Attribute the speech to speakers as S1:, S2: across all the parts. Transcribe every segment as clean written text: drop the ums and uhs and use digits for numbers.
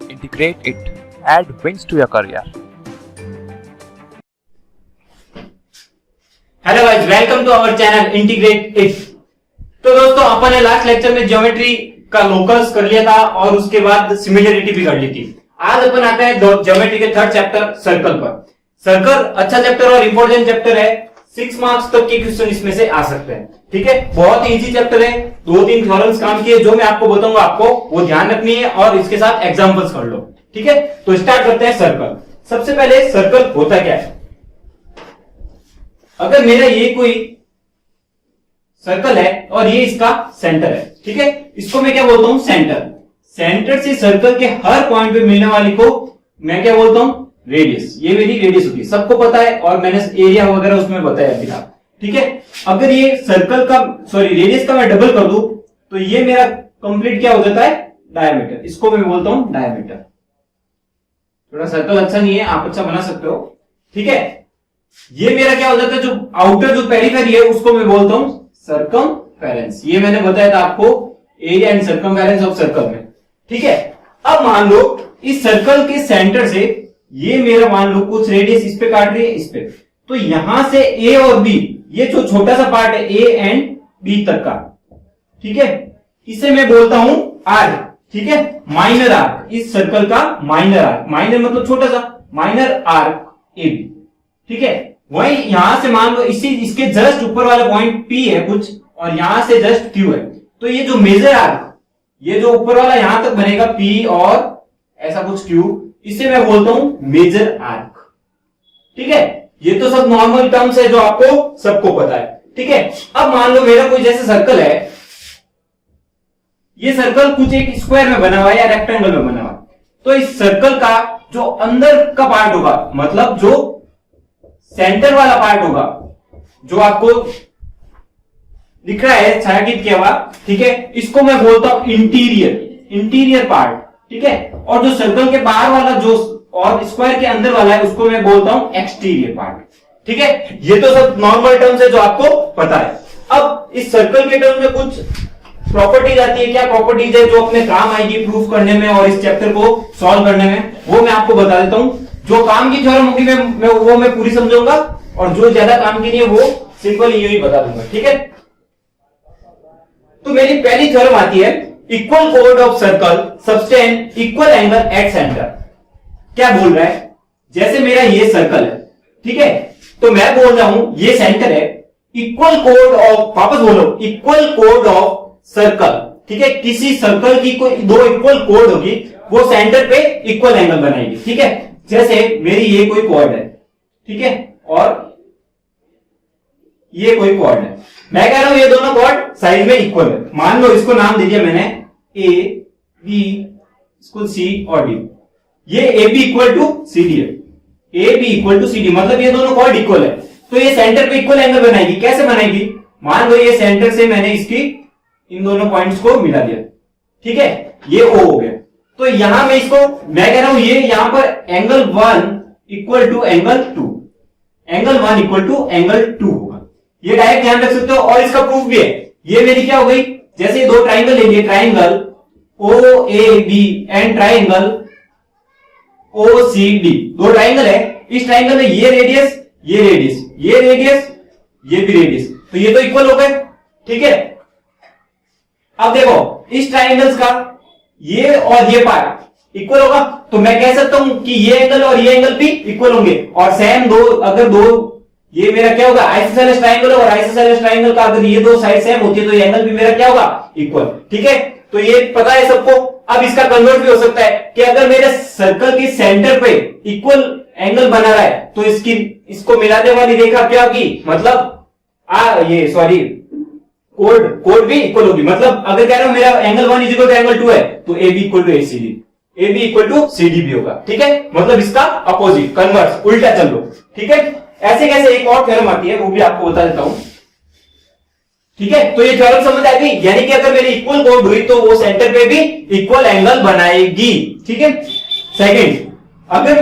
S1: Integrate it. Add wins to your career.
S2: Hello guys, welcome to our channel integrate it. तो दोस्तों, अपन ने last lecture में geometry का लोकस कर लिया था और उसके बाद सिमिलरिटी भी कर ली थी। आज अपन आते हैं ज्योमेट्री के थर्ड चैप्टर सर्कल पर। सर्कल अच्छा चैप्टर और इंपॉर्टेंट चैप्टर है। 6 मार्क्स तक के क्वेश्चन इसमें से आ सकते हैं। ठीक है, बहुत ही इजी चैप्टर है। 2-3 थ्योरम्स काम किए जो मैं आपको बताऊंगा, आपको वो ध्यान रखनी है और इसके साथ एग्जांपल्स कर लो। ठीक है, तो स्टार्ट करते हैं सर्कल। सबसे पहले सर्कल होता क्या है। अगर मेरा ये कोई सर्कल है और ये इसका सेंटर है, ठीक है, इसको मैं क्या बोलता हूं, सेंटर। सेंटर से सर्कल के हर पॉइंट पे मिलने वाली को मैं क्या बोलता हूं, रेडियस। ये मेरी रेडियस होती है, सबको पता है और मैंने एरिया वगैरह उसमें बताया अभी था। ठीक है, अगर ये सर्कल का रेडियस का मैं डबल कर दूं तो ये मेरा कंप्लीट क्या हो जाता है, डायमीटर। इसको मैं बोलता हूं डायमीटर। थोड़ा सर्कल अच्छा नहीं है, आप अच्छा बना सकते हो। ठीक है, ये मेरा क्या हो जाता है, जो आउटर जो पेरिफेरी है उसको मैं बोलता हूं सर्कमफेरेंस। ये मैंने बताया था आपको, area and circumference of circle में। ठीक है, अब मान लो इस सर्कल के सेंटर से ये मेरा मान लो कुछ रेडियस इस पे काट रही है, इस पे, तो यहां से ए और बी, ये जो छोटा सा पार्ट है ए एंड बी तक का, ठीक है, इसे मैं बोलता हूं आर। ठीक है, माइनर आर्क, इस सर्कल का माइनर आर्क। माइनर मतलब छोटा सा, माइनर आर्क ए बी। ठीक है, वही यहां से मान लो इसके जस्ट ऊपर वाला पॉइंट पी है कुछ, और यहां से जस्ट क्यू है, तो ये जो मेजर आर्क, ये जो ऊपर वाला यहां तक बनेगा पी और ऐसा कुछ क्यू, इसे मैं बोलता हूं मेजर आर्क। ठीक है, ये तो सब नॉर्मल टर्म्स है जो आपको सबको पता है। ठीक है, अब मान लो मेरा कोई जैसे सर्कल है, ये सर्कल कुछ एक स्क्वायर में बना हुआ है या रेक्टेंगल में बना हुआ है, तो इस सर्कल का जो अंदर का पार्ट होगा, मतलब जो सेंटर वाला पार्ट होगा, जो आपको दिख रहा है छायांकित किया हुआ, ठीक है, इसको मैं बोलता हूं इंटीरियर पार्ट। ठीक है, और जो सर्कल के बाहर वाला जो और स्क्वायर के अंदर वाला है उसको मैं बोलता हूं एक्सटीरियर पार्ट। ठीक है, ये तो सब नॉर्मल टर्म्स है जो आपको पता है। अब इस सर्कल के टर्म में कुछ प्रॉपर्टीज आती है। क्या प्रॉपर्टीज है जो अपने काम आएगी प्रूफ करने में और इस चैप्टर को सॉल्व करने में, वो मैं आपको बता देता हूं। जो काम की थ्योरम होगी मैं पूरी समझाऊंगा, और जो ज्यादा काम की नहीं है वो सिंपल यही बता दूंगा। ठीक है, तो मेरी पहली थ्योरम आती है, equal code of circle sustain equal angle at centre. क्या बोल रहा है, जैसे मेरा ये सर्कल है, ठीक है, तो मैं बोल रहा हूं ये सेंटर है, इक्वल कोड ऑफ, वापस बोलो, इक्वल कोड ऑफ सर्कल। ठीक है, किसी सर्कल की कोई दो इक्वल कोड होगी, वो सेंटर पे इक्वल एंगल बनाएगी। ठीक है, जैसे मेरी ये कोई कॉर्ड है, ठीक है, और ये कोई कॉर्ड है, मैं कह रहा हूं ये दोनों कॉर्ड साइज में इक्वल है। मान लो इसको नाम दे दिया मैंने ए बी, इसको सी और डी। ये A B equal to C D है, A B equal to C D, मतलब ये दोनों कॉर्ड इक्वल है, तो ये सेंटर पे इक्वल एंगल बनाएगी। कैसे बनाएगी, मान लो ये सेंटर से मैंने इसकी इन दोनों पॉइंट्स को मिला दिया, ठीक है, ये ओ हो गया, तो यहां मैं इसको, मैं कह रहा हूं ये यहां पर angle 1 equal to angle 2, angle 1 equal to angle 2 होगा। ये डायरेक्ट ध्यान रख सकते हो, और इसका प्रूफ भी है। ये मेरी क्या हो गई, जैसे दो ट्राइंगल लेंगे, triangle O A B and triangle O C D, दो ट्राइंगल है, इस ट्राइंगल में ये रेडियस, ये रेडियस, ये रेडियस, ये भी रेडियस, तो ये तो इक्वल हो गए। ठीक है, अब देखो इस ट्राइंगल्स का ये और ये पार्ट इक्वल होगा, तो मैं कह सकता हूं कि ये एंगल और ये एंगल भी इक्वल होंगे। और सेम दो, अगर दो, ये मेरा क्या होगा, आइसोसेलेस ट्राइंगल और आइसोसेलेस ट्राइंगल का अगर ये दो साइड सेम होती है तो ये एंगल भी मेरा क्या होगा, इक्वल। ठीक है, तो ये पता है सबको। अब इसका कन्वर्ट भी हो सकता है कि अगर मेरे सर्कल के सेंटर पे इक्वल एंगल बना रहा है तो इसको मिलाने वाली रेखा क्या होगी, मतलब कोड भी इक्वल होगी। मतलब अगर कह रहा हूं मेरा angle 1 is equal to angle 2 है, तो A B equal to A C D, A B equal to C D भी होगा। ठीक है, मतलब इसका अपोजिट, कन्वर्स, उल्टा चल लो। ठीक है, ऐसे कैसे एक और थ्योरम आती है वो भी आपको बता देता हूं। ठीक है, तो ये थ्योरम समझ आ गई, यानी कि अगर मेरी इक्वल कोड हुई तो वो सेंटर पे भी इक्वल एंगल बनाएगी। ठीक है, सेकंड, अगर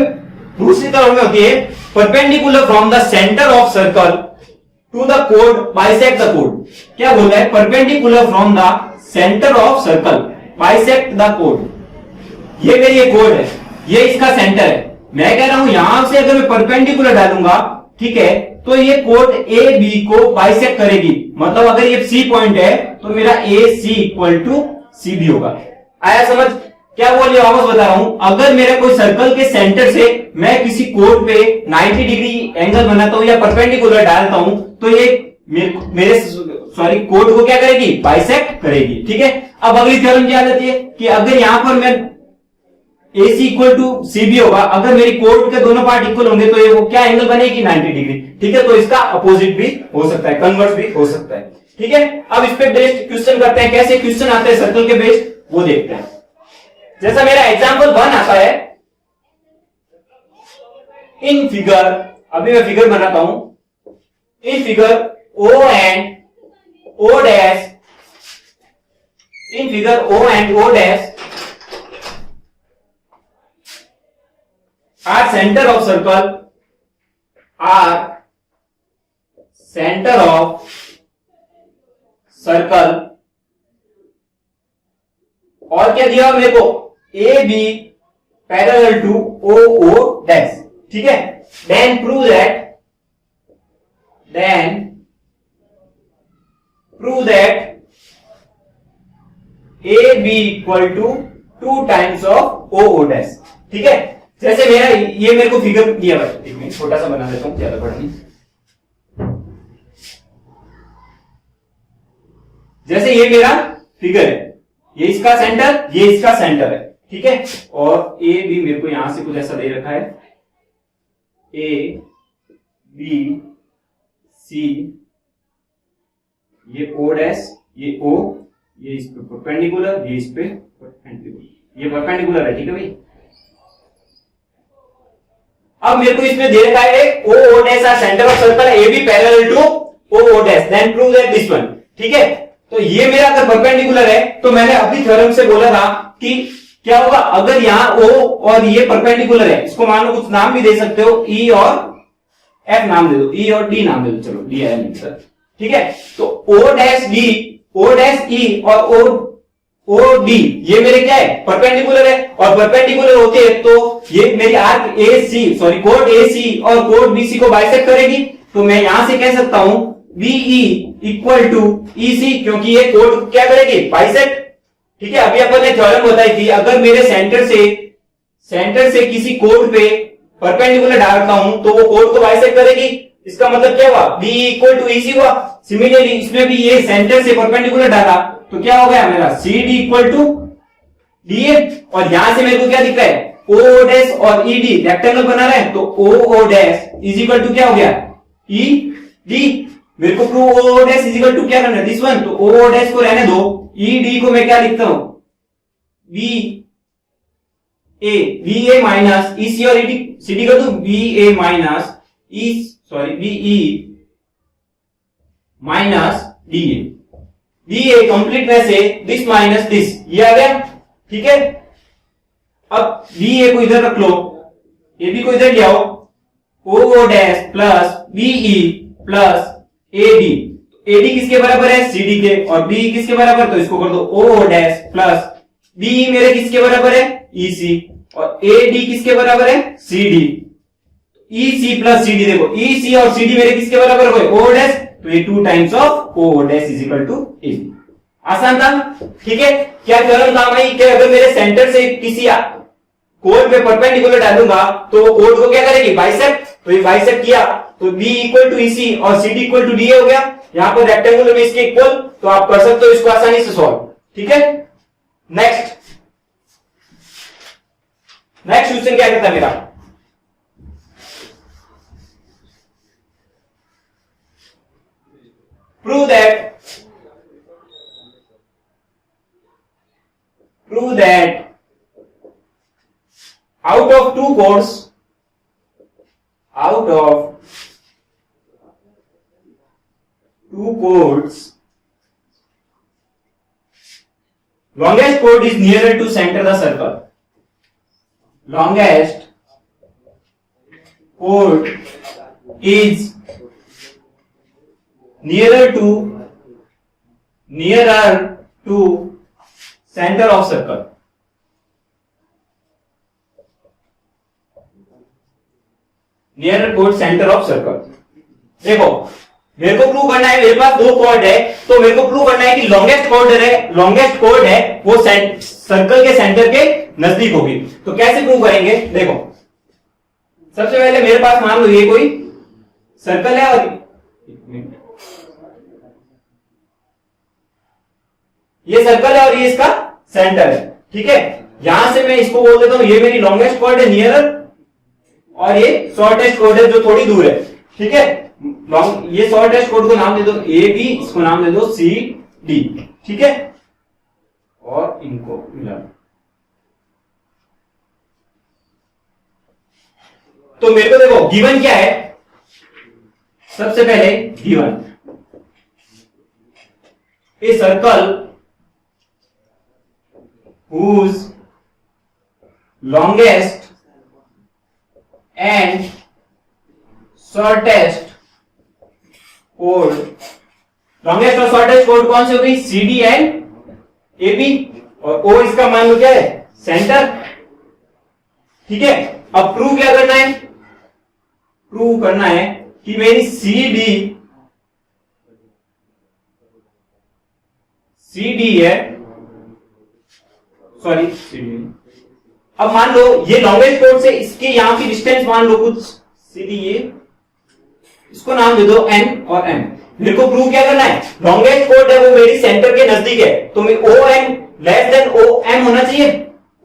S2: दूसरी तरफ में होती है, perpendicular from the centre of circle to the code bisect the code. क्या बोल रहा है, perpendicular from the centre of circle bisect the code. ये मेरी एक कोड है, ये इसका सेंटर है। मैं कह रहा हूं यहां से अगर मैं परपेंडिकुलर डालूंगा, ठीक है, तो ये कोड ए बी को बाइसेक्ट करेगी। मतलब अगर ये सी पॉइंट है तो मेरा ए सी इक्वल टू सी बी होगा। आया समझ? क्या बोल रही हूं, वापस बता रहा हूं। अगर मेरा कोई सर्कल के सेंटर से मैं किसी कोड पे 90 डिग्री एंगल बनाता हूं या परपेंडिकुलर डालता हूं, तो ये मेरे कोड को क्या करेगी, बाइसेक्ट करेगी। ठीक है, अब अगली थ्योरम क्या आती है कि अगर यहां पर मैं ए सी इक्वल टू सी बी होगा, अगर मेरी कोड के दोनों पार्ट इक्वल होंगे तो ये वो क्या एंगल बनेगी, 90 डिग्री। ठीक है, तो इसका अपोजिट भी हो सकता है, कन्वर्स भी हो सकता है। ठीक है, अब इस पे बेस्ड क्वेश्चन करते हैं। कैसे क्वेश्चन आते हैं सर्कल के बेस्ड, वो देखते हैं। जैसा मेरा एग्जांपल 1 आता है, इन फिगर, अभी मैं फिगर बनाता हूं, in figure O and O dash, in figure O and O dash are center of circle, are center of circle, और क्या दिया मेरे को, A B parallel to O O dash. ठीक है, then prove that A B equal to 2 times of O O dash. ठीक है, जैसे मेरा ये मेरे को फिगर दिया हुआ है, एक मिनट छोटा सा बना देता हूं, ज्यादा बड़ा नहीं। जैसे ये मेरा फिगर है, ये इसका सेंटर, ये इसका सेंटर है। ठीक है, और ए बी मेरे को यहां से कुछ ऐसा दे रखा है, ए बी सी, ये ओ डैश, ये ओ, ये इस पे परपेंडिकुलर, ये इस पे परपेंडिकुलर, ये परपेंडिकुलर है। ठीक है भाई, अब मेरे को इसमें दे रखा है O O dash are centre of circle A B parallel to O O dash, then prove that this one. ठीक है, तो ये मेरा अगर परपेंडिकुलर है, तो मैंने अभी थ्योरम से बोला था कि क्या होगा, अगर यहां ओ और ये परपेंडिकुलर है, इसको मान लो कुछ नाम भी दे सकते हो, ई और एफ नाम दे दो, ई और डी नाम दे दो, चलो डी है सर। ठीक है, तो O dash D, O dash E और ओ डी ये मेरे क्या है, परपेंडिकुलर है, और परपेंडिकुलर होते हैं तो ये मेरी आर्क ए सी, सॉरी कोड ए सी और कोड बी सी को बाइसेक्ट करेगी। तो मैं यहां से कह सकता हूं बीई इक्वल टू ई सी, क्योंकि ये कोड क्या करेगी, बाइसेक्ट। ठीक है, अभी अपन ने थ्योरम बताई थी, अगर मेरे सेंटर से किसी कोड पे परपेंडिकुलर डालता हूं तो वो कोड को बाइसेक्ट करेगी। इसका मतलब क्या हुआ, बी इक्वल टू ई सी हुआ। सिमिलरली इसमें भी ये सेंटर से परपेंडिकुलर डाला तो क्या हो गया मेरा, C D equal to D A, और यहां से मेरे को क्या दिख रहा है, ओ डैश और ई डी रेक्टेंगल बना रहे हैं, तो O O dash is equal to क्या हो गया, ई डी। मेरे को prove O dash is equal to क्या करना है, दिस वन, तो ओ डैश को रहने दो, ई डी को मैं क्या लिखता हूं, B A minus E C और ई डी, सी डी कर दू B A minus E, sorry B E minus D A, D A completeness है दिस माइनस दिस, ये आ गया। ठीक है, अब बी ए को इधर रख लो, ए बी को इधर ले आओ, O O dash plus BE plus A D किसके बराबर है, सी डी के, और बी किसके बराबर, तो इसको कर दो ओ ओ डैश प्लस बीई मेरे किसके बराबर है, ई सी, और ए डी किसके बराबर है, सी डी, ई सी प्लस सी डी, देखो ई सी और सी डी मेरे किसके बराबर हो गए, ओ डैश, तो ये 2 times of O dash is equal to A B. आसान था। ठीक है, क्या थ्योरम काम आई कि अगर मेरे सेंटर से किसी कोड पे परपेंडिकुलर डालूंगा तो वो कोड को क्या करेगी, बाइसेक्ट। तो ये बाइसेक्ट किया तो B equal to E C और C D equal to D A हो गया। यहां पर रेक्टेंगुलर में इसके इक्वल, तो आप कर सकते हो इसको आसानी से सॉल्व। ठीक है, नेक्स्ट क्वेश्चन क्या कहता है मेरा, prove that out of two chords, longest chord is nearer to center the circle. Longest chord is nearer to center of circle. Near code centre of circle. देखो मेरे को प्रूव करना है, मेरे पास दो कॉर्ड है, तो मेरे को प्रूव करना है कि लॉन्गेस्ट कॉर्ड है वो सर्कल के सेंटर के नजदीक होगी। तो कैसे प्रूव करेंगे? देखो सबसे पहले मेरे पास मान लो ये कोई सर्कल है और ये सर्कल है और ये इसका सेंटर है, ठीक है। यहां से मैं इसको बोल देता हूं ये मेरी लॉन्गेस्ट कॉर्ड है नियर, और ये शॉर्टेस्ट कॉर्ड है जो थोड़ी दूर है, ठीक है। ये शॉर्टेस्ट कॉर्ड को नाम दे दो ए बी, इसको नाम दे दो सी डी, ठीक है। और इनको मिला, तो मेरे को देखो गिवन क्या है। सबसे पहले given a circle whose longest and shortest chord, longest और shortest chord कौन सी हो गई? C D and A B, और ओ इसका मान लो क्या है? सेंटर, ठीक है। अब प्रूव क्या करना है? प्रूव करना है कि मेरी सी डी है, सॉरी अब मान लो ये लॉन्गेस्ट कोड से इसके यहां की डिस्टेंस मान लो कुछ सीधी, ये इसको नाम दे दो एन और एम। मेरे को प्रूव क्या करना है? लॉन्गेस्ट कोड है वो मेरी सेंटर के नजदीक है, तो मैं O N less than O M होना चाहिए।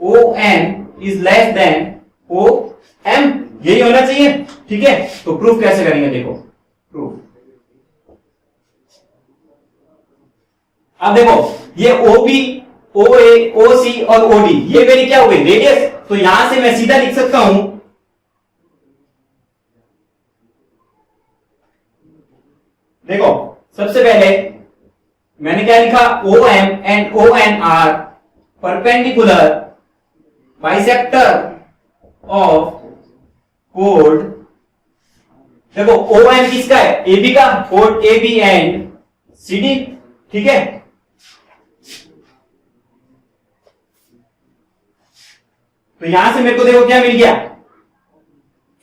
S2: O N is less than O M, यही होना चाहिए, ठीक है। तो प्रूफ कैसे करेंगे? देखो प्रूफ, अब देखो ये ओ बी, ओ ए, ओ सी और ओ डी ये मेरी क्या हो गई? रेडियस। तो यहां से मैं सीधा लिख सकता हूं, देखो सबसे पहले मैंने क्या लिखा? O M and O N are perpendicular bisector of कोड। देखो ओ एम किसका है? ए बी का, कोड A B and C D, ठीक है। तो यहां से मेरे को देखो क्या मिल गया?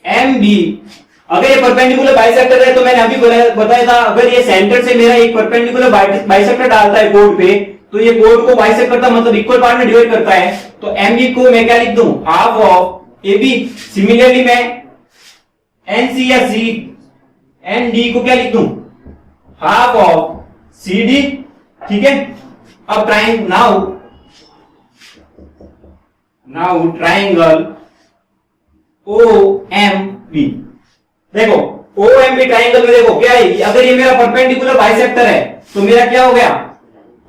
S2: M B. अगर ये परपेंडिकुलर बाइसेक्टर है तो मैंने अभी बताया था, अगर ये सेंटर से मेरा एक परपेंडिकुलर बाइसेक्टर डालता है कोड पे, तो ये कोड को बाइसेक्ट करता मतलब इक्वल पार्ट में डिवाइड करता है। तो एम बी को मैं क्या लिख दूं? Half of A B. Similarly मैं एन सी या सी एन डी को क्या लिख दूं? हाफ ऑफ सी डी, ठीक है। अब now triangle O M B, देखो ओ एम बी ट्राइंगल में देखो क्या है? अगर ये मेरा परपेंडिकुलर बाइसेक्टर है तो मेरा क्या हो गया?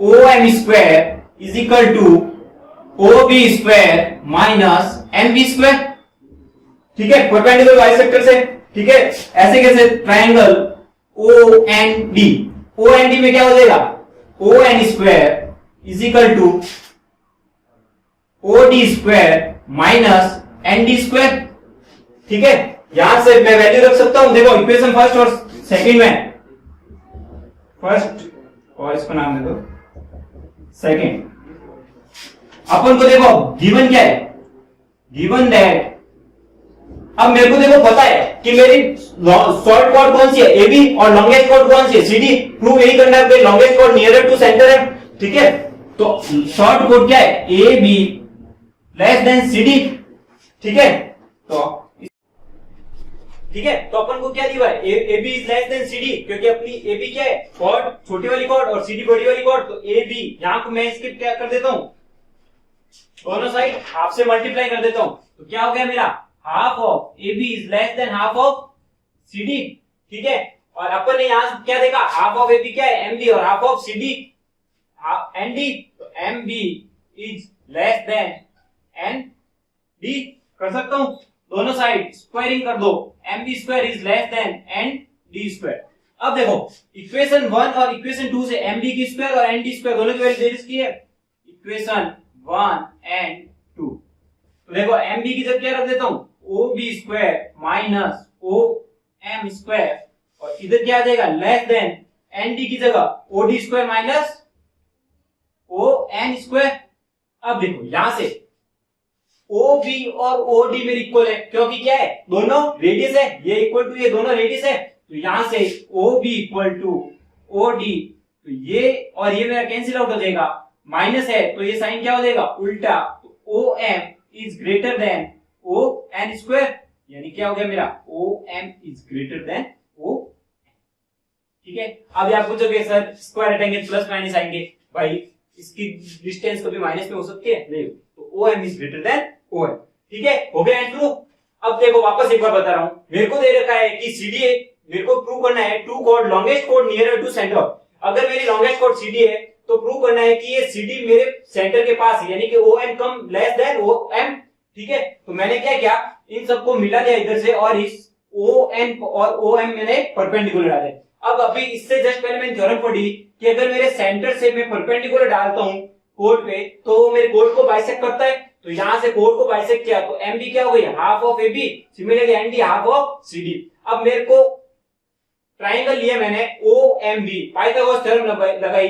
S2: O M square is equal to O B square minus M B square, ठीक है, परपेंडिकुलर बाइसेक्टर से, ठीक है। ऐसे कैसे? Triangle O N D, O N D में क्या हो जाएगा? O N square is equal to O D square minus N D square, ठीक है। यहां से मैं वैल्यू रख सकता हूं, देखो इक्वेशन फर्स्ट और सेकंड में, फर्स्ट और इसको नाम दे दो सेकंड। अपन को देखो गिवन क्या है? गिवन दैट, अब मेरे को देखो पता है कि मेरी शॉर्ट कॉर्ड कौन सी है? ए बी, और लॉन्गेस्ट कॉर्ड कौन सी है? C D. प्रूव यही करना है, longest chord nearer to centre है, ठीक है। तो शॉर्ट कॉर्ड क्या है? A B less than C D, ठीक है। तो ठीक है, तो अपन को क्या दिया है? A B is less than C D, क्योंकि अपनी ए बी क्या है? कॉर्ड छोटी वाली कॉर्ड और सी डी बड़ी वाली कॉर्ड। तो ए बी यहां को मैं इसके क्या कर देता हूं? दोनों साइड हाफ से मल्टीप्लाई कर देता हूं। तो क्या हो गया मेरा? Half of A B is less than half of C D, ठीक है। और अपन ने यहां क्या देखा? हाफ ऑफ ए बी क्या है? एम बी, और half of C D N D. तो M B is less than N D कर सकता हूं। दोनों साइड स्क्वायरिंग कर दो, M B square is less than N D square. अब देखो इक्वेशन 1 और इक्वेशन 2 से एम डी की स्क्वायर और एन डी स्क्वायर दोनों की वैल्यू दे रखी है, इक्वेशन 1 एंड 2। तो देखो एम बी की जगह क्या रख देता हूं? O B square minus O M square, और इधर क्या आ जाएगा? लेस देन एन डी की जगह O D square minus O N square. अब देखो यहां से OB और OD मेरे इक्वल है, क्योंकि क्या है, दोनों रेडियस है, ये इक्वल टू ये दोनों रेडियस है, तो यहां से OB इक्वल टू OD, तो ये और ये मेरा कैंसिल आउट हो जाएगा, माइनस है तो ये साइन क्या हो जाएगा, उल्टा, तो OM is greater than ON square, यानी क्या हो गया मेरा, OM is greater than O। ठीक है, अब आप पूछोगे सर स्क्वायर हटाएंगे प्लस माइनस आएंगे, भाई इसकी डिस्टेंस कभी माइनस में हो सकती है, नहीं, तो OM is greater than ON। ठीक है, हो गया ट्रू। अब देखो वापस एक बार बता रहा हूं, मेरे को दे रखा है कि CDA मेरे को प्रूव करना है, two chord longest chord near to centre. अगर मेरी लॉन्गेस्ट कॉर्ड CD है तो प्रूव करना है कि ये CD मेरे सेंटर के पास है, यानी कि ON come less than OM। ठीक है, तो मैंने क्या किया, इन सबको मिला दिया इधर से, और इस ON और OM मैंने परपेंडिकुलर डाले। अब अभी इससे जस्ट पहले मैंने थ्योरम पढ़ी कि अगर मेरे सेंटर से मैं परपेंडिकुलर डालता हूं कोड पे तो वो मेरे कोड को बाइसेक्ट करता है, तो यहां से कोड को बाइसेक्ट किया तो MB क्या हो गई, half of AB, similarly ND half of CD। अब मेरे को ट्राइंगल लिया मैंने OMB, पाइथागोरस थ्योरम लगाई,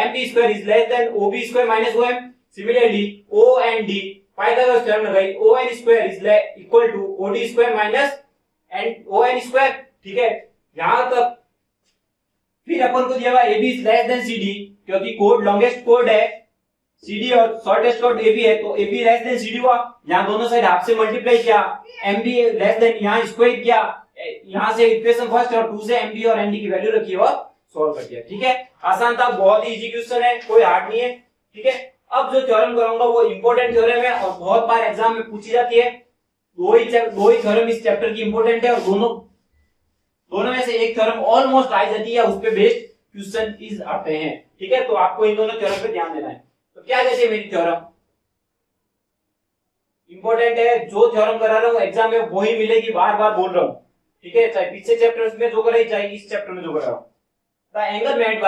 S2: MB square is less than OB square minus OM, similarly OND Pythagoras theorem लगाई, ON square is equal to OD square minus ON square. ठीक है, यहां तक। फिर अपन को दिया हुआ AB is less then CD, क्योंकि कोड लॉन्गेस्ट कोड है CD और शॉर्टेस्ट कोड AB है, तो AB लेस देन CD हुआ, यहां दोनों साइड हाफ से मल्टीप्लाई किया, MB लेस देन यहां स्क्वायर किया, यहां से इक्वेशन फर्स्ट और 2 से MB और ND की वैल्यू रखी और सॉल्व कर दिया। ठीक है, आसान था, बहुत ही इजी क्वेश्चन है, कोई हार्ड नहीं है। ठीक है, अब जो थ्योरम कराऊंगा वो इंपॉर्टेंट थ्योरम है और बहुत बार एग्जाम में पूछी जाती है। दो ही थ्योरम इस चैप्टर की इंपॉर्टेंट है, और दोनों में से एक थ्योरम ऑलमोस्ट आ जाती है, उस पे बेस्ड क्वेश्चन इज आते हैं। ठीक है, तो आपको इन दोनों थ्योरम पे ध्यान देना है। तो क्या कहते हैं मेरी थ्योरम, इंपॉर्टेंट है, जो थ्योरम करा रहा हूं एग्जाम में वही मिलेगी, बार बार बोल रहा हूं। ठीक है, चाहे पीछे चैप्टर में जो कराई, चाहे इस चैप्टर में जो करा रहा हूं। The angle made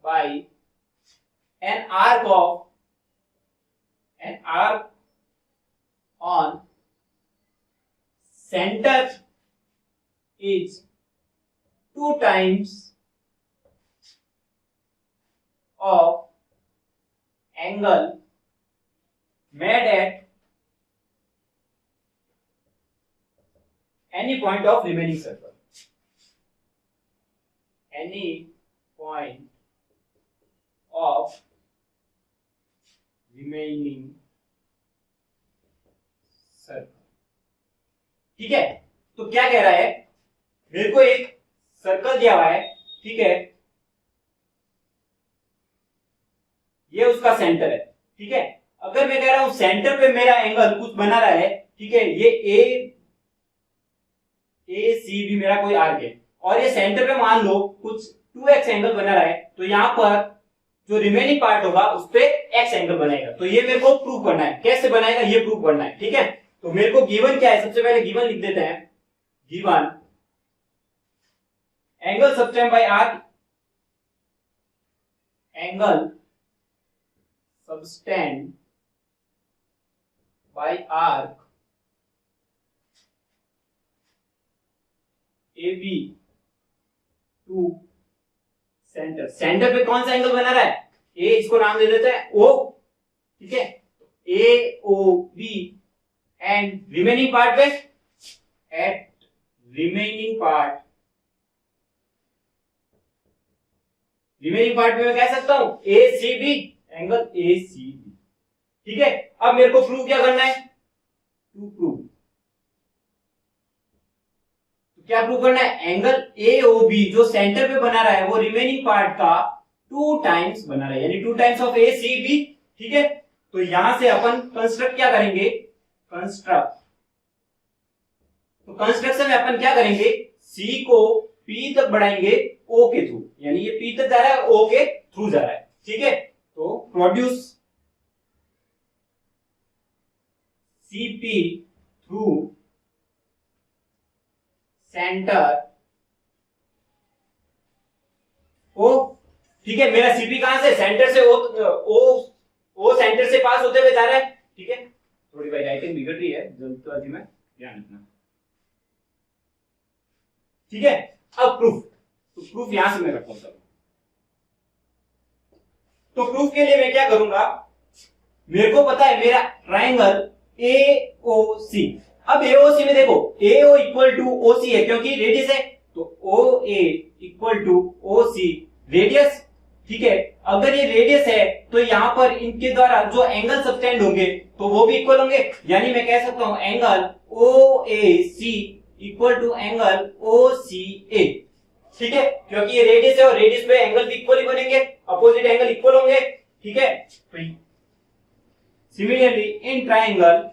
S2: by an arc on center is 2 times of angle made at any point of remaining circle. Any point of remaining circle. ठीक है, तो क्या कह रहा है, मेरे को एक सर्कल दिया हुआ है, ठीक है, ये उसका सेंटर है। ठीक है, अगर मैं कह रहा हूं सेंटर पे मेरा एंगल कुछ बना रहा है, ठीक है, ये ए सी भी मेरा कोई आर्क है, और ये सेंटर पे मान लो कुछ 2x एंगल बना रहा है, तो यहां पर जो रिमेनिंग पार्ट होगा उस पे x एंगल बनेगा। तो ये मेरे को प्रूव करना है, कैसे बनाएगा ये प्रूव करना है। ठीक है, तो मेरे को गिवन क्या है, सबसे पहले गिवन लिख देते हैं, given angle subtended by arc, angle subtended by arc AB to centre. Centre पे कौन सा एंगल बना रहा है, ए, इसको नाम दे देते हैं O। ठीक है, AOB एंड रिमेनिंग पार्ट पे एट रिमेनिंग पार्ट में मैं कह सकता हूं ACB, एंगल ACB। ठीक है, अब मेरे को प्रूव क्या करना है, टू प्रूव, तो क्या प्रूव करना है, एंगल AOB जो सेंटर पे बना रहा है वो रिमेनिंग पार्ट का 2 टाइम्स बना रहा है, यानी 2 टाइम्स ऑफ ACB। ठीक है, तो यहां से अपन कंस्ट्रक्ट क्या करेंगे, तो कंस्ट्रक्शन में अपन क्या करेंगे, C को P तक बढ़ाएंगे O के थ्रू, यानी ये P तक जा रहा है, O के थ्रू जा रहा है। ठीक है, तो produce CP through centre O। ठीक है, मेरा CP कहां से, सेंटर से O सेंटर से पास होते हुए जा रहा है। ठीक है, थोड़ी भाई राइटिंग बिगड़ रही है, जल्दबाजी में ध्यान रखना। ठीक है, अब प्रूफ, तो प्रूफ यहां से मैं रखता हूं। तो प्रूफ के लिए मैं क्या करूंगा, मेरे को पता है मेरा ट्राइंगल AOC। अब AOC में देखो AO इक्वल टू OC है क्योंकि रेडियस है, तो OA equal to OC radius. ठीक है, अगर ये रेडियस है तो यहां पर इनके द्वारा जो एंगल सबटेंड होंगे तो वो भी इक्वल होंगे, यानी मैं कह सकता हूं angle OAC equal to angle OCA। ठीक है, क्योंकि ये रेडियस है और रेडियस पे एंगल भी इक्वल ही बनेंगे, अपोजिट एंगल इक्वल होंगे। ठीक है, similarly in triangle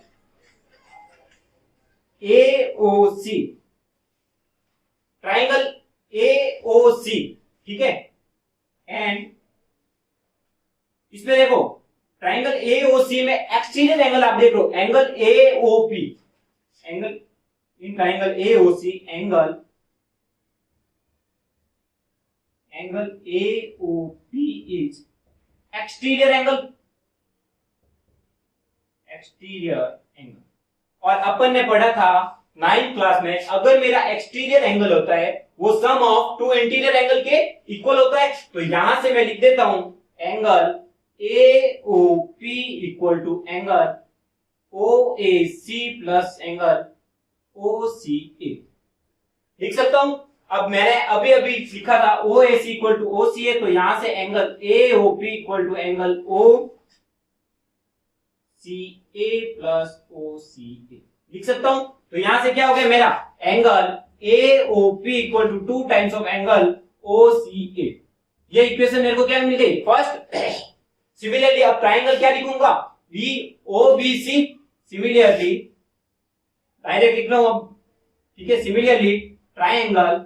S2: AOC, triangle AOC, ठीक है, एंड इसमें देखो ट्राइंगल AOC में एक्सटीरियर एंगल आप देख लो angle AOP, angle in triangle AOC angle AOP is exterior angle, और अपन ने पढ़ा था 9th क्लास में, अगर मेरा एक्सटीरियर एंगल होता है वो sum of two interior angle के इक्वल होता है। तो यहां से मैं लिख देता हूं angle AOP equal to angle OAC plus angle OCA लिख सकता हूं। अब मैंने अभी अभी लिखा था OAC इक्वल टू OCA, तो यहां से angle AOP equal to angle OCA plus OCA लिख सकता हूं। तो यहां से क्या हो गया मेरा angle AOP equal to 2 times of angle OCA। ये इक्वेशन मेरे को क्या मिल गई फर्स्ट। सिमिलरली अब ट्राइंगल क्या लिखूंगा VOBC, सिमिलरली डायरेक्ट लिख रहा हूं अब। ठीक है, सिमिलरली ट्राइंगल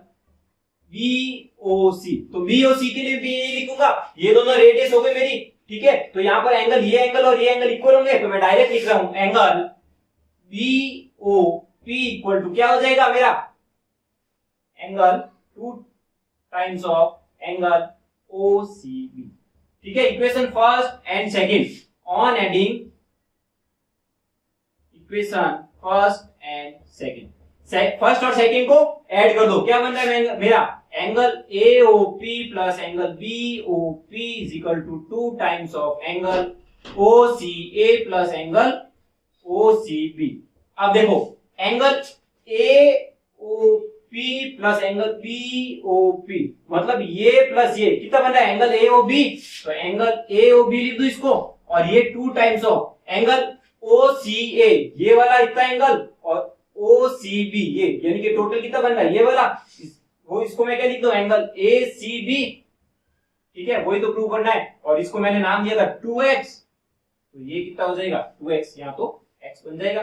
S2: VOC, तो VOC के लिए भी यही लिखूंगा, ये दोनों रेडियस हो गई मेरी। ठीक है, तो यहां पर एंगल ये एंगल और ये एंगल इक्वल होंगे, तो मैं डायरेक्ट लिख रहा हूं एंगल VOP इक्वल टू क्या हो जाएगा मेरा angle 2 times of angle OCB। ठीक है, equation first and second on adding equation first and second, first और सेकंड को ऐड कर दो, क्या बन रहा है मेरा angle AOP plus angle BOP is equal to 2 times of angle OCA plus angle OCB। अब देखो angle AOP plus angle BOP मतलब ये प्लस ये कितना बन रहा है एंगल AOB, तो एंगल AOB लिख दो इसको, और ये 2 टाइम्स ऑफ एंगल OCA ये वाला इतना एंगल, और OCB ये, यानी कि टोटल कितना बन रहा है ये वाला, वो इसको मैं क्या लिख दूं एंगल ACB। ठीक है, वही तो प्रूव करना है, और इसको मैंने नाम दिया था 2x, तो ये कितना हो जाएगा 2x, यहां तो x बन जाएगा।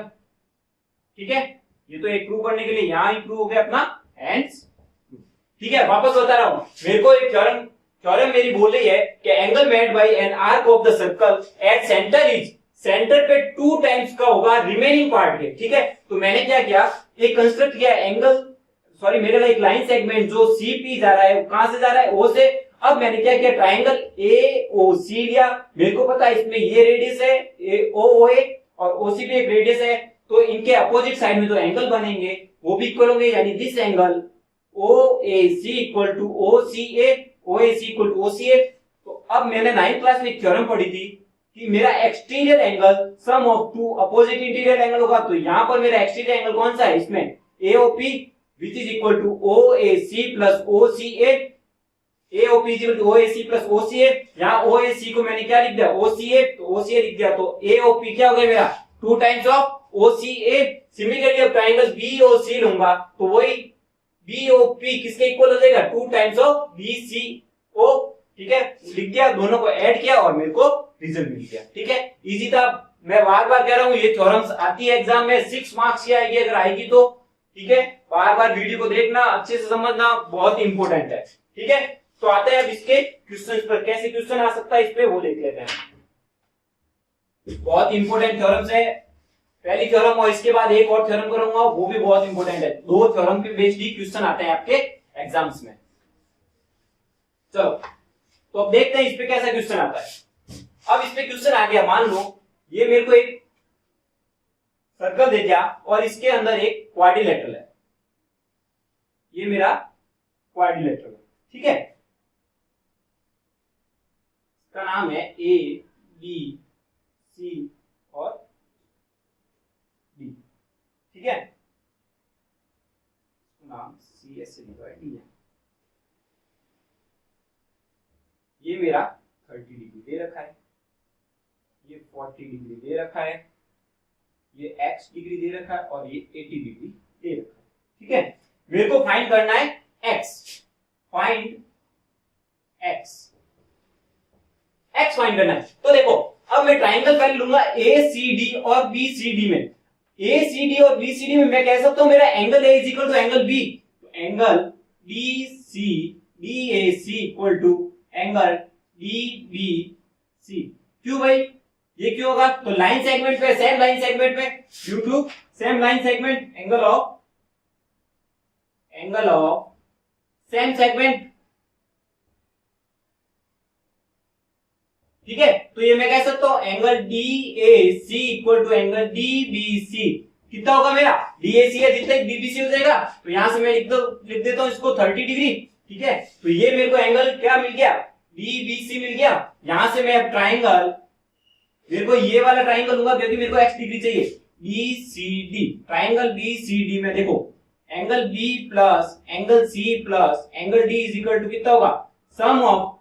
S2: ठीक है, ये तो एक प्रूव करने के लिए यहां ही प्रूव हो गया अपना हैंड्स। ठीक है, वापस बता रहा हूं, मेरे को एक थ्योरम मेरी बोल रही है कि angle made by an arc of the circle eight centre is, centre पे 2 टाइम्स का होगा रिमेनिंग पार्ट के। ठीक है, तो मैंने क्या किया, एक कंस्ट्रक्ट किया एंगल, सॉरी मेरा एक लाइन सेगमेंट जो CP जा रहा है, कहां से जा रहा है O से। अब मैंने क्या किया ट्राइंगल AOC लिया, मेरे को पता है इसमें ये रेडियस है OOA और OC भी एक रेडियस है, तो इनके अपोजिट साइड में जो एंगल बनेंगे वो भी इक्वल होंगे, यानी this angle OAC equal to OCA, OAC equal to OCA। तो अब मैंने 9th क्लास में एक थ्योरम पढ़ी थी कि मेरा exterior angle sum of 2 opposite interior angle होगा, तो यहां पर मेरा एक्सटीरियर एंगल कौन सा है इसमें AOP which is equal to OAC plus OCA, AOP is equal to OAC plus OCA। यहाँ OAC को मैंने क्या लिख दिया OCA, तो OCA लिख दिया, तो AOP क्या हो गया मेरा 2 टाइम्स ऑफ OCA। सिमिलरली अब ट्राइंगल BOC लूंगा तो वही BOP किसके इक्वल हो जाएगा 2 टाइम्स ऑफ BCO। ठीक है, लिख दिया, दोनों को ऐड किया और मेरे को रिजल्ट मिल गया। ठीक है, इजी था, मैं बार बार कह रहा हूं ये थ्योरम्स आती है एग्जाम में, 6 मार्क्स की आएगी अगर आएगी तो। ठीक है, बार बार वीडियो को देखना, अच्छे से समझना, बहुत ही इंपॉर्टेंट है। ठीक है, तो आते हैं अब इसके क्वेश्चंस पर, कैसे क्वेश्चन आ सकता है इस पे वो देख लेते हैं। बहुत इंपॉर्टेंट थ्योरम्स है, पहली थ्योरम और इसके बाद एक और थ्योरम करूंगा वो भी बहुत इंपॉर्टेंट है, 2 थ्योरम के बेस्ड ही क्वेश्चन आते हैं आपके एग्जाम्स में। चलो तो अब देखते हैं इस पे कैसा क्वेश्चन आता है। अब इस पे क्वेश्चन आ गया, मान लो ये मेरे को एक सर्कल दे दिया और इसके अंदर एक क्वाड्रिलेटरल है, ये मेरा क्वाड्रिलेटरल है। ठीक है, इसका नाम है ए बी सी और डी, ठीक है, नाम सी एस से लिखा है डी है। ये मेरा 30 डिग्री दे रखा है, ये 40 डिग्री दे रखा है, ये x डिग्री दे रखा है और ये 80 डिग्री दे रखा है, ठीक है। मेरे को फाइंड करना है x, find x, x find करना है। तो देखो अब मैं ट्राइंगल पहले लूंगा ACD और BCD में, ACD और BCD में मैं कह सकता हूं मेरा angle A is equal to angle B, तो angle BAC equal to angle DBC। क्यों भाई, ये क्यों होगा, तो लाइन सेगमेंट पे, सेम लाइन सेगमेंट पे, due to same line segment, angle of same segment, ठीक है। तो ये मैं कह सकता हूं angle DAC equal to angle DBC। कितना होगा मेरा, DAC है जितना DBC हो जाएगा, तो यहां से मैं लिख देता हूं इसको 30 डिग्री, ठीक है। तो ये मेरे को एंगल क्या मिल गया, DBC मिल गया। यहां से मैं अब ट्राइंगल, मेरे को ये वाला ट्राइंगल लूंगा क्योंकि मेरे को x डिग्री चाहिए, BCD, ट्राइंगल BCD में देखो angle B plus angle C plus angle D is equal to कितना होगा, sum of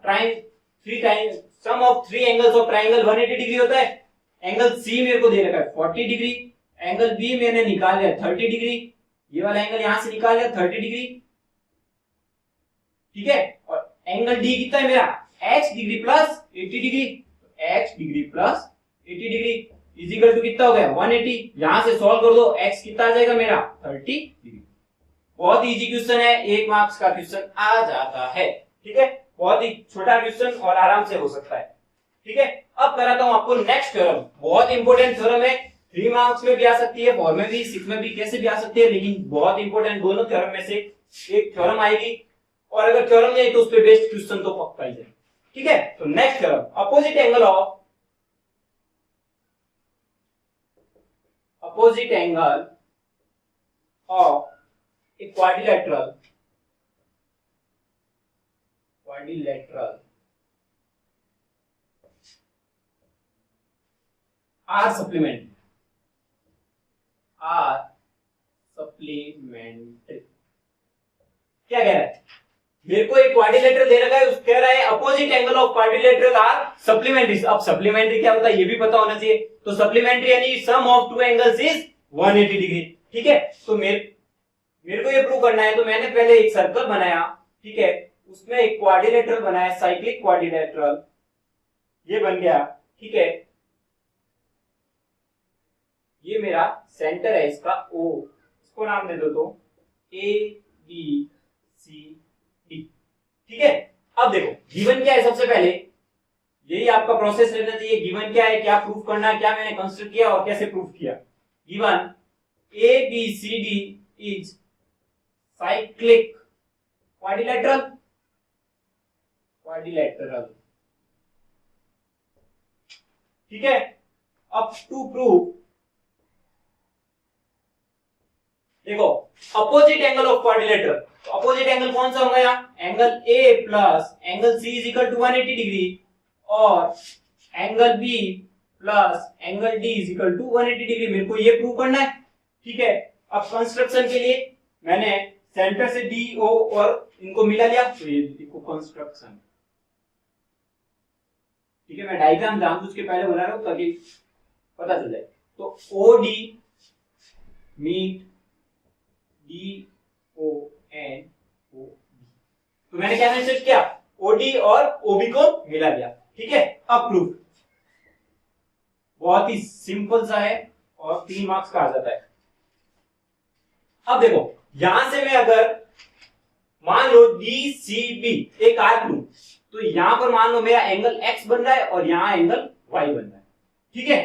S2: three angles of triangle 180 degree होता है। एंगल C मेरे को दे रखा है 40 डिग्री, एंगल B मैंने निकाल लिया 30 डिग्री, ये वाला एंगल यहां से निकाल लिया 30 डिग्री, ठीक है। और एंगल D कितना है मेरा, x degree plus 80 degree, x degree plus 80 degree is equal to कितना हो गया 180। यहां से सॉल्व कर दो, x कितना आ जाएगा मेरा 30 डिग्री। बहुत इजी क्वेश्चन है, 1 मार्क्स का क्वेश्चन आ जाता है, ठीक है। बहुत ही छोटा क्वेश्चन और आराम से हो सकता है, ठीक है। अब कराता हूं आपको नेक्स्ट थ्योरम, बहुत इंपॉर्टेंट थ्योरम है, 3 मार्क्स में भी आ सकती है, 4 में भी, 6 में भी, कैसे भी आ सकती है, लेकिन बहुत इंपॉर्टेंट दोनों थ्योरम में से एक थ्योरम आएगी, और अगर थ्योरम नहीं तो उस पे बेस्ड क्वेश्चन तो पक्का ही है, ठीक है। तो next theorem, opposite angle of a quadrilateral R supplementary क्या कह रहा है, मेरे को एक क्वाड्रिलेटरल दे रखा है, उस कह रहा है opposite angle of quadrilateral are supplementary. अब सप्लीमेंट्री क्या होता है ये भी पता होना चाहिए, तो सप्लीमेंट्री यानी sum of two angles is 180 degree, ठीक है। तो मेरे को ये प्रूव करना है, तो मैंने पहले एक सर्कल बनाया, ठीक है, उसमें एक क्वाड्रिलेटरल बनाया, साइक्लिक क्वाड्रिलेटरल, ये बन गया, ठीक है। ये मेरा सेंटर है इसका O, इसको नाम दे दो तो ABCD, ठीक है। अब देखो गिवन क्या है, सबसे पहले यही आपका प्रोसेस रहना चाहिए, गिवन क्या है, क्या प्रूफ करना है, क्या मैंने कंस्ट्रक्ट किया और कैसे प्रूफ किया। Given ABCD is cyclic quadrilateral, ठीक है। अब टू प्रूव, देखो अपोजिट एंगल ऑफ क्वाड्रिलेटरल, तो अपोजिट एंगल कौन सा होगा यहाँ, angle A plus angle C is equal to 180 degree और angle B plus angle D is equal to 180 degree. मेरे को ये प्रूव करना है, ठीक है। अब कंस्ट्रक्शन के लिए मैंने सेंटर से DO और इनको मिला लिया, तो ये देखो कंस्ट्रक्शन, ठीक है। मैं डायग्राम जानबूझ के पहले बना रहा हूं ताकि पता चल जाए। तो OD meet DO and OB, तो मैंने क्या मेंशन किया, OD और OB को मिला दिया, ठीक है। अब प्रूफ बहुत ही सिंपल सा है और 3 मार्क्स का आ जाता है। अब देखो यहां से मैं अगर मान लो DCB एक आर्क लूं, तो यहां पर मान लो मेरा एंगल X बन रहा है और यहां एंगल Y बन रहा है, ठीक है।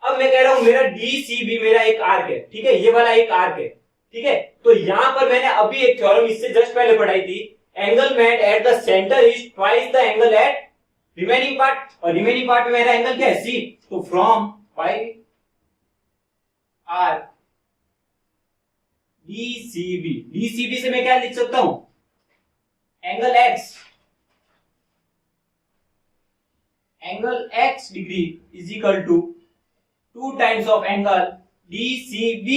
S2: अब मैं कह रहा हूं मेरा DCB मेरा एक आर्क है, ठीक है, ये वाला एक आर्क है, ठीक है। तो यहां पर मैंने अभी एक थ्योरम इससे जस्ट पहले पढ़ाई थी, angle met at the centre is twice the angle at remaining part, और रिमेनिंग पार्ट में मेरा एंगल क्या है C, तो फ्रॉम फाइव आर DCB से मैं क्या लिख सकता हूं, angle X angle x degree is equal to 2 times of angle DCB।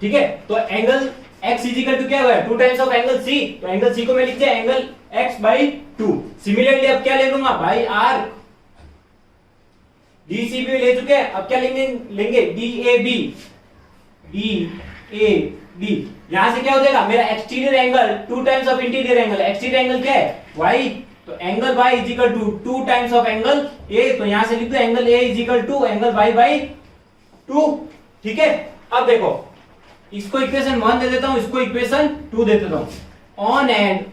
S2: ठीक है, तो angle x is equal to क्या हुआ है 2 टाइम्स ऑफ एंगल C, तो एंगल C को मैं लिख दिया एंगल x बाई 2। सिमिलरली अब क्या ले लूंगा भाई आर्क DCB ले चुके हैं, अब क्या लेंगे DAB। यहां से क्या हो जाएगा मेरा exterior angle 2 times of interior angle. Exterior angle क्या है y, तो angle y is equal to 2 times of angle a, तो यहां से लिख दो angle a is equal to angle y by 2। ठीक है, अब देखो इसको इक्वेशन 1 दे देता हूं, इसको इक्वेशन 2 दे देता हूं। ऑन एंड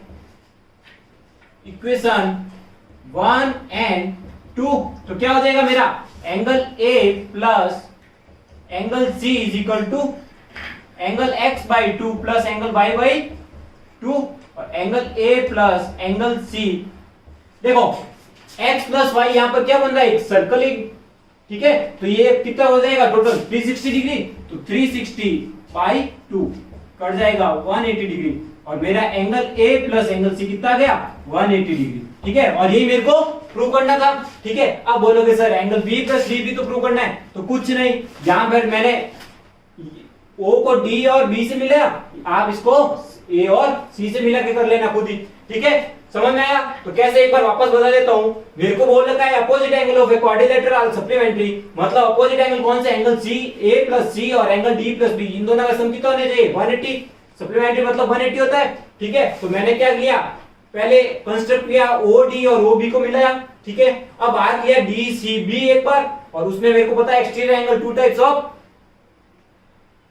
S2: इक्वेशन 1 एंड 2, तो क्या हो जाएगा मेरा angle a plus angle c is equal to angle x by 2 plus angle y by 2, और angle a plus angle c। देखो x प्लस y यहां पर क्या बन रहा है एक सर्कल ही। ठीक है, तो ये कितना हो जाएगा टोटल 360 डिग्री, तो 360 बाई 2 कट जाएगा 180 डिग्री, और मेरा angle a plus angle c कितना आ गया 180 डिग्री। ठीक है, और यही मेरे को प्रूव करना था। ठीक है, अब बोलोगे sir angle b plus d भी तो प्रूव करना है, तो कुछ नहीं, यहां पर मैंने o को d और b से मिलाया, आप इसको a और c से मिला के कर लेना खुद ही। ठीक है, समझ में आया? तो कैसे एक बार वापस बता देता हूं। मेरे को बोल रखा है opposite angle of a quadrilateral supplementary, मतलब अपोजिट एंगल कौन से angle c a plus c और एंगल d प्लस b, इन दोनों का सम कितना होना चाहिए 180। सप्लीमेंट्री मतलब 180 होता है। ठीक है, तो मैंने क्या किया पहले कंस्ट्रक्ट किया OD और OB को मिलाया। ठीक है, अब आर्क लिया DCB एक बार, और उसमें मेरे को पता है एक्सटीरियर एंगल 2 टाइप्स ऑफ,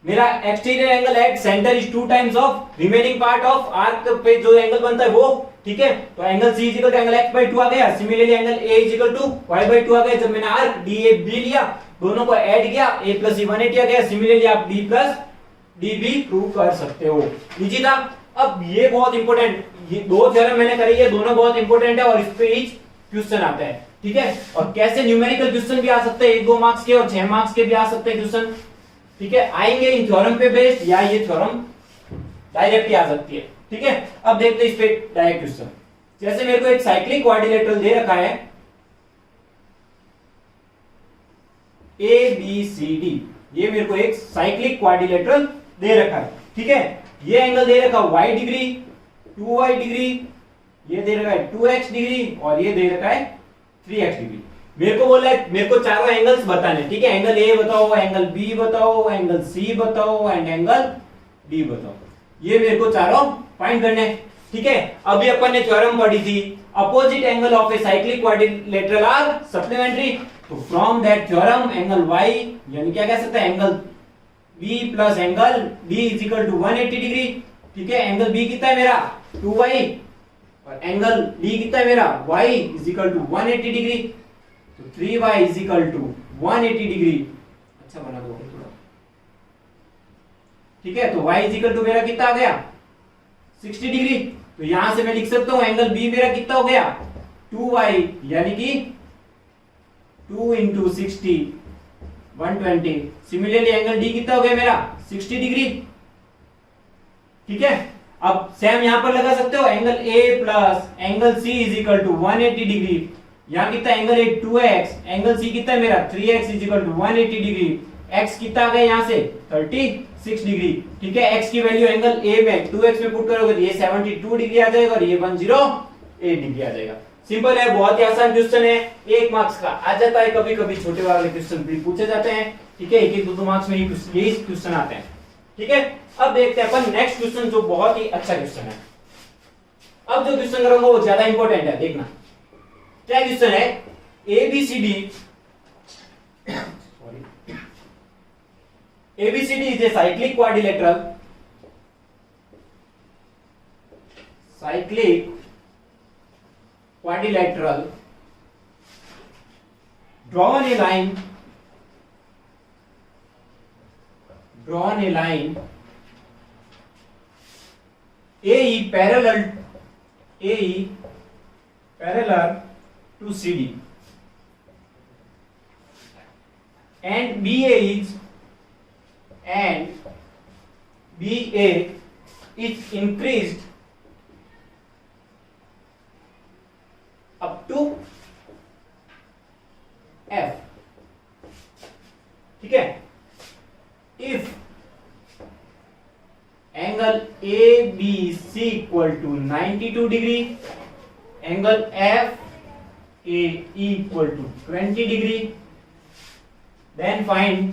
S2: मेरा exterior angle at centre is 2 times of remaining part of arc पे जो एंगल बनता है वो। ठीक है, तो angle C is equal to angle x by 2 आ गया। Similarly angle A is equal to y by 2 आ गया। जब मैंने आर्क DAB लिया, दोनों को ऐड किया, a प्लस c 180 आ गया। सिमिलरली आप d प्लस db प्रूव कर सकते हो। इजी था। अब ये बहुत इंपॉर्टेंट, ये दो थ्योरम मैंने करी है, दोनों बहुत इंपॉर्टेंट है और इस पे ही क्वेश्चन आता है। ठीक है, और कैसे न्यूमेरिकल क्वेश्चन भी आ सकते हैं, 1-2 मार्क्स के और 6 मार्क्स के भी आ सकते हैं क्वेश्चन। ठीक है, आएंगे इन थ्योरम पे बेस्ड, या ये थ्योरम डायरेक्ट ही आ सकती है। ठीक है, अब देखते हैं इस पे डायरेक्ट क्वेश्चन। जैसे मेरे को एक साइक्लिक क्वाड्रिलेटरल दे रखा है ABCD, ये मेरे को एक साइक्लिक क्वाड्रिलेटरल दे रखा है। ठीक है, ये एंगल दे रखा y डिग्री, 2y डिग्री, ये दे रखा है 2x डिग्री, और ये दे रखा है 3x डिग्री। मेरे को बोला है मेरे को चारों एंगल्स बताने। ठीक है, एंगल A बताओ, एंगल B बताओ, एंगल C बताओ एंड एंगल D बताओ। ये मेरे को चारों फाइंड करने। ठीक है, अभी अपन ने थ्योरम पढ़ी थी opposite angle of a cyclic quadrilateral are supplementary. तो from that theorem angle y यानी क्या कह सकते हैं angle B plus angle D is equal to 180 degree. ठीक है, एंगल B कितना है मेरा 2y, और एंगल D कितना है मेरा y is equal to 180 degree. तो 3y is equal to 180 degree. अच्छा बना दो थोड़ा। ठीक है, तो y इज इक्वल टू मेरा कितना आ गया 60 डिग्री। तो यहां से मैं लिख सकता हूं एंगल B मेरा कितना हो गया 2y, यानी कि 2 इंटू 60 120। सिमिलरली एंगल D कितना हो गया मेरा 60 डिग्री। ठीक है, अब सेम यहां पर लगा सकते हो angle A plus angle C is equal to 180 degree. यहां कितना एंगल है 2x, एंगल C कितना है मेरा 3x is equal to 180 degree. x कितना आ गया यहां से 36 डिग्री। ठीक है, x की वैल्यू एंगल A में 2x में पुट करोगे तो ये 72 डिग्री आ जाएगा, और ये 108 डिग्री आ जाएगा। सिंपल है, बहुत ही आसान क्वेश्चन है, 1 मार्क्स का आ जाता है। कभी कभी छोटे वाले क्वेश्चन भी पूछे जाते हैं। ठीक है, 1-2 मार्क्स में यही क्वेश्चन आते हैं। ठीक है, अब देखते हैं अपन नेक्स्ट क्वेश्चन जो बहुत ही अच्छा क्वेश्चन है। अब जो क्वेश्चन करूंगा वो ज्यादा इंपॉर्टेंट है, देखना क्या क्वेश्चन है। ABCD is a cyclic quadrilateral drawn a line AE parallel to CD and BA is increased up to ABC equal to 92 degree, angle FAE equal to 20 degree, then find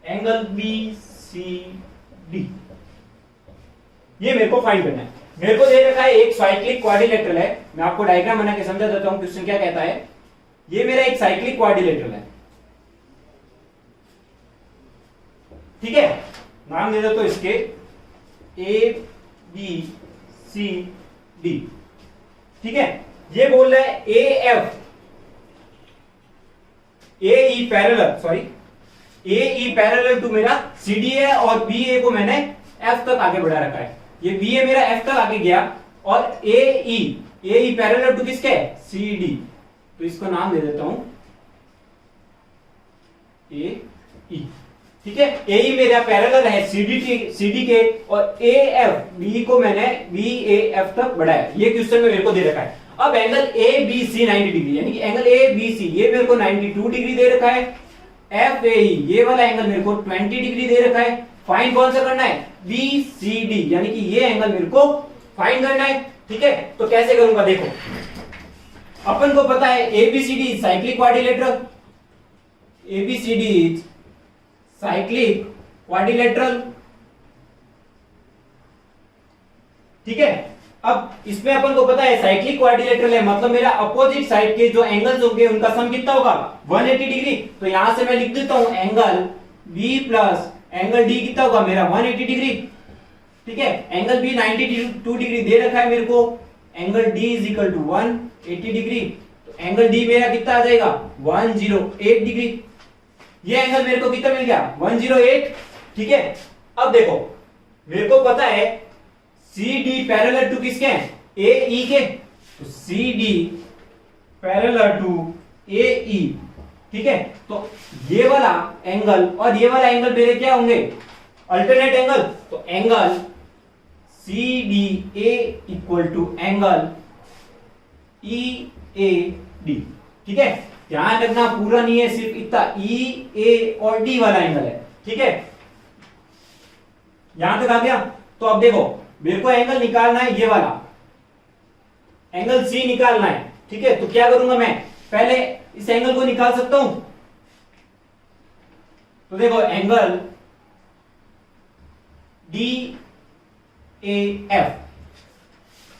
S2: angle BCD। ये मेरे को find करना है। मेरे को दे रखा है एक साइक्लिक क्वाड्रिलेटरल है, मैं आपको डायग्राम बना के समझा देता हूं क्वेश्चन क्या कहता है। ये मेरा एक साइक्लिक क्वाड्रिलेटरल है, ठीक है, नाम दे दो तो इसके ABCD, ठीक है। ये बोल रहा है AE पैरेलल टू मेरा CD है और BA को मैंने F तक आगे बढ़ा रखा है। ये BA मेरा F तक आगे गया और AE पैरेलल टू किसके है? CD, तो इसको नाम दे देता हूं AE, ठीक है। AE मेरा पैरेलल है CD के और BE को मैंने BAF तक बढ़ाया। ये क्वेश्चन में मेरे को दे रखा है। अब एंगल ABC 90 डिग्री, यानी कि एंगल ABC ये मेरे को 92 डिग्री दे रखा है। FAE ये वाला एंगल मेरे को 20 डिग्री दे रखा है। फाइंड कौन सा करना है? BCD, यानी कि ये एंगल मेरे को फाइंड करना है, ठीक है। तो कैसे करूंगा देखो, अपन को पता है ABCD cyclic quadrilateral, ABCD cyclic quadrilateral, ठीक है। अब इसमें अपन को पता है साइक्लिक क्वाड्रिलेटरल है, मतलब मेरा अपोजिट साइड के जो एंगल्स होंगे उनका सम कितना होगा? 180 डिग्री। तो यहां से मैं लिख देता हूं angle B plus angle D कितना होगा मेरा? 180 डिग्री, ठीक है। एंगल B 92 डिग्री दे रखा है मेरे को, angle D is equal to 180 degree, तो एंगल D मेरा कितना आ जाएगा? 108 डिग्री। ये एंगल मेरे को कितना मिल गया? 108, ठीक है। अब देखो मेरे को पता है CD पैरेलल टू किसके हैं? AE के, तो CD पैरेलल टू AE, ठीक है। तो ये वाला एंगल और ये वाला एंगल मेरे क्या होंगे? अल्टरनेट एंगल, तो angle CDA equal to angle EAD, ठीक है। ध्यान रखना पूरा नहीं है, सिर्फ इतना EA और D वाला एंगल है, ठीक है। यहां तक आ गया। तो अब देखो मेरे को एंगल निकालना है, ये वाला एंगल C निकालना है, ठीक है। तो क्या करूंगा मैं? पहले इस एंगल को निकाल सकता हूं। तो देखो एंगल DAF,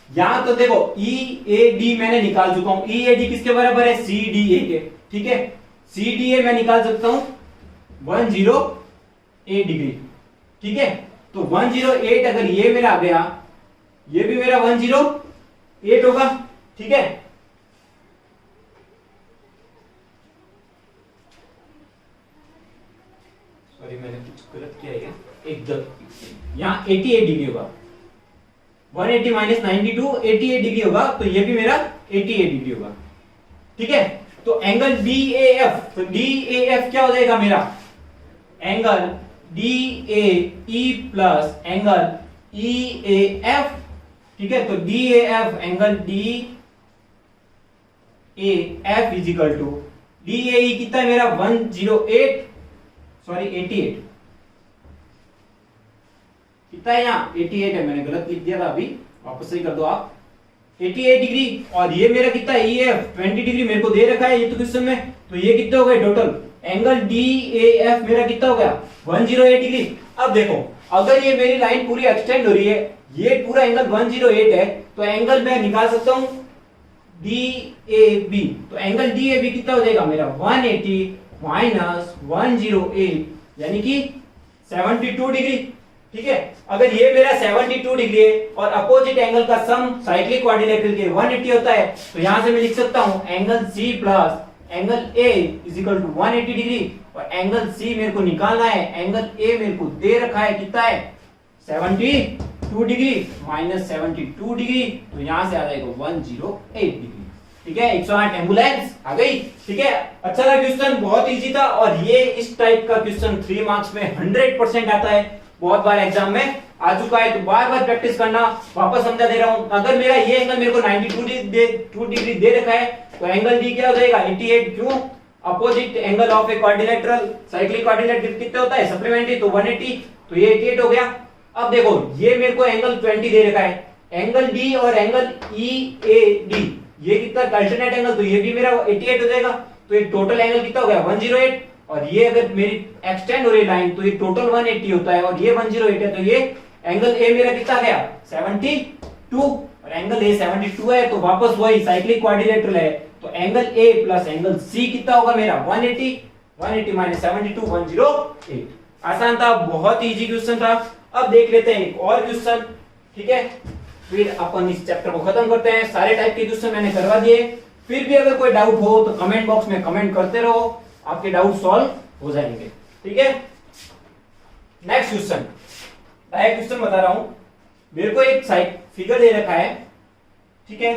S2: यहां तो देखो EAD मैंने निकाल चुका हूं। EAD किसके बराबर है? CDA के, ठीक है। CDA मैं निकाल सकता हूं 108 डिग्री, ठीक है। तो 108 अगर ये मेरा आ गया, ये भी मेरा 108 होगा, ठीक है। सॉरी मैंने कुछ गलत किया है, एकदम यहां 88 डिग्री होगा, 180 माइनस 92 88 डिग्री होगा, तो ये भी मेरा 88 डिग्री होगा, ठीक है। तो एंगल DAF, तो DAF क्या हो जाएगा मेरा? Angle DAE plus angle EAF, ठीक है। तो DAF angle DAF is equal to DAE कितना है मेरा? 108, सॉरी 88, कितना है यहाँ? 88 है, मैंने गलत लिख दिया था अभी, वापस सही कर दो आप। 88 डिग्री और ये मेरा कितना है? EF 20 डिग्री मेरे को दे रखा है ये तो क्वेश्चन में। तो ये कितने हो गए टोटल? एंगल DAF मेरा कितना हो गया? 108 डिग्री। अब देखो अगर ये मेरी लाइन पूरी एक्सटेंड हो रही है, ये पूरा एंगल 108 है, तो एंगल मैं निकाल सकता हूं DAB। तो एंगल DAB कितना हो जाएगा मेरा? 180 माइनस 108, यानी कि 72 डिग्री, ठीक है। अगर ये मेरा 72 डिग्री है और अपोजिट एंगल का सम साइक्लिक क्वाड्रिलेटरल के 180 होता है, तो यहां से मैं लिख सकता हूं angle C plus angle A is equal to 180 degree, और एंगल C मेरे को निकालना है, एंगल A मेरे को दे रखा है कितना है? 72 डिग्री माइनस 72 डिग्री, तो यहां से आ जाएगा 108 डिग्री, ठीक है। 108 एम्बुलेंस आ गई, ठीक है। अच्छा था क्वेश्चन, बहुत इजी था, और ये इस टाइप का क्वेश्चन 3 मार्क्स में 100% आता है, बहुत बार एग्जाम में आ चुका है, तो बार बार प्रैक्टिस करना। वापस समझा दे रहा हूं, अगर मेरा ये एंगल मेरे को 92 डिग्री दे रखा है, तो एंगल D क्या हो जाएगा? 88, क्यों? Opposite angle of a quadrilateral cyclic quadrilateral कितना होता है सप्लीमेंट्री, तो 180, तो ये 88 हो गया। अब देखो ये मेरे को एंगल 20 दे रखा है, एंगल डी और एंगल EAD ये कितना अल्टरनेट एंगल, तो ये भी मेरा 88 हो जाएगा, तो ये टोटल एंगल कितना हो गया 108, और ये अगर मेरी एक्सटेंड हो रही लाइन तो ये टोटल 180 होता है, और ये 108 है, तो ये एंगल ए मेरा कितना गया 72, और एंगल ए 72 है, तो वापस वही साइक्लिक क्वाड्रिलेटरल है, तो angle A plus angle C कितना होगा मेरा 180 माइनस 72 108। आसान था, बहुत इजी क्वेश्चन था। अब देख लेते हैं एक और क्वेश्चन, ठीक है, फिर अपन इस चैप्टर को खत्म करते हैं। सारे टाइप के क्वेश्चन मैंने करवा दिए, फिर भी अगर कोई डाउट हो तो कमेंट बॉक्स में कमेंट करते रहो, आपके डाउट सॉल्व हो जाएंगे, ठीक है। नेक्स्ट क्वेश्चन, डायरेक्ट क्वेश्चन बता रहा हूं, मेरे को एक साइड फिगर दे रखा है, ठीक है,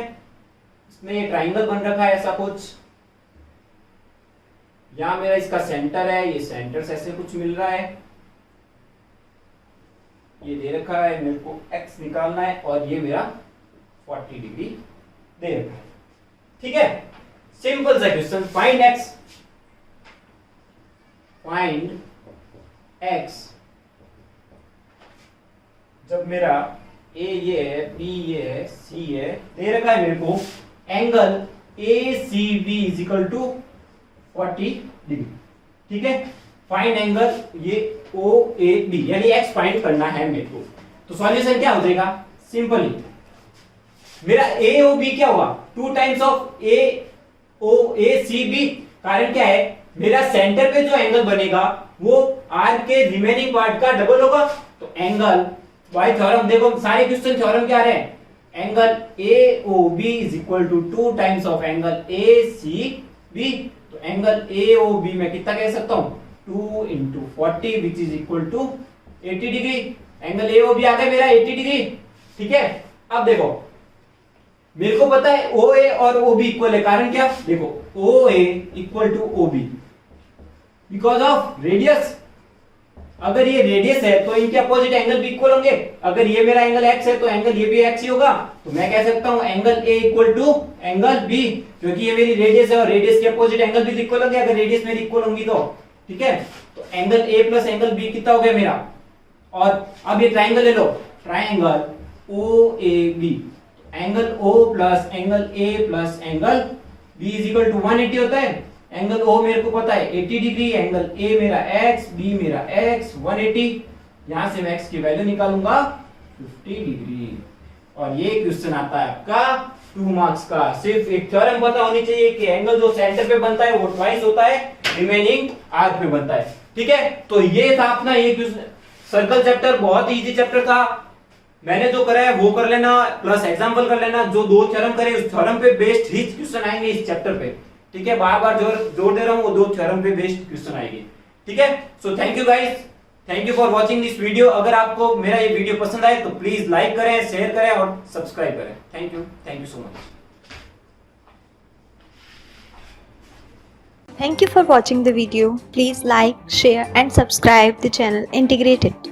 S2: इसमें ये ट्राइंगल बन रखा है ऐसा कुछ, यहां मेरा इसका सेंटर है, ये सेंटर से ऐसे कुछ मिल रहा है, ये दे रखा है, मेरे को x निकालना है, और ये मेरा 40 डिग्री दे रखा है, ठीक है। सिंपल सा क्वेश्चन, फाइंड x जब मेरा a ये है, b ये है, c है, दे रखा है मेरे को angle ACB is equal to 40 degree, ठीक है। फाइंड एंगल ये OAB, यानी x फाइंड करना है मेरे को, तो सॉल्यूशन क्या हो जाएगा, सिंपली मेरा AOB क्या हुआ 2 टाइम्स ऑफ ACB, कारण क्या है मेरा सेंटर पे जो एंगल बनेगा वो आर्क के रिमेनिंग पार्ट का डबल होगा, तो एंगल बाय थ्योरम, देखो सारे क्वेश्चन थ्योरम क्या आ रहे हैं, angle AOB is equal to 2 times of angle ACB, तो एंगल AOB में कितना कह सकता हूं 2 into 40 which is equal to 80 degree, angle AOB आ गया मेरा 80 डिग्री, ठीक है। अब देखो मेरे को पता है OA और OB इक्वल है, कारण क्या, देखो OA equal to OB because of radius, अगर ये रेडियस है तो इनके अपोजिट एंगल भी इक्वल होंगे, अगर ये मेरा एंगल x है तो एंगल ये भी x ही होगा, तो मैं कह सकता हूं angle A equal to angle B, क्योंकि ये मेरी रेडियस है और रेडियस के अपोजिट एंगल भी इक्वल होंगे, अगर रेडियस मेरी इक्वल होंगी तो, ठीक है। तो angle A plus angle B कितना हो गया मेरा, और अब ये ट्राइंगल ले लो, triangle OAB, angle O plus angle A plus angle B is equal to 180 होता है, एंगल O मेरे को पता है 80 डिग्री, एंगल A मेरा x, B मेरा x 180, यहां से मैं x की वैल्यू निकालूंगा 50 डिग्री, और ये क्वेश्चन आता है आपका 2 मार्क्स का। सिर्फ एक थ्योरम पता होनी चाहिए कि एंगल जो सेंटर पे बनता है वो ट्वाइस होता है रिमेनिंग आर्क पे बनता है, ठीक है। तो ये था अपना ये सर्कल चैप्टर, बहुत इजी चैप्टर था, मैंने जो करा है वो कर लेना, प्लस एग्जांपल कर लेना, जो 2 थ्योरम करे उस थ्योरम पे बेस्ड ही क्वेश्चन आएंगे इस चैप्टर पे, ठीक है। बार बार जोड़ दे रहा हूं, वो 2 थ्योरम पे बेस्ड क्वेश्चन आएंगे, ठीक है। So thank you guys, thank you for watching this video. अगर आपको मेरा ये वीडियो पसंद आए तो प्लीज लाइक करें, शेयर करें और सब्सक्राइब करें। Thank you so much.
S3: Thank you for watching the video. Please like, share and subscribe the channel Integrated.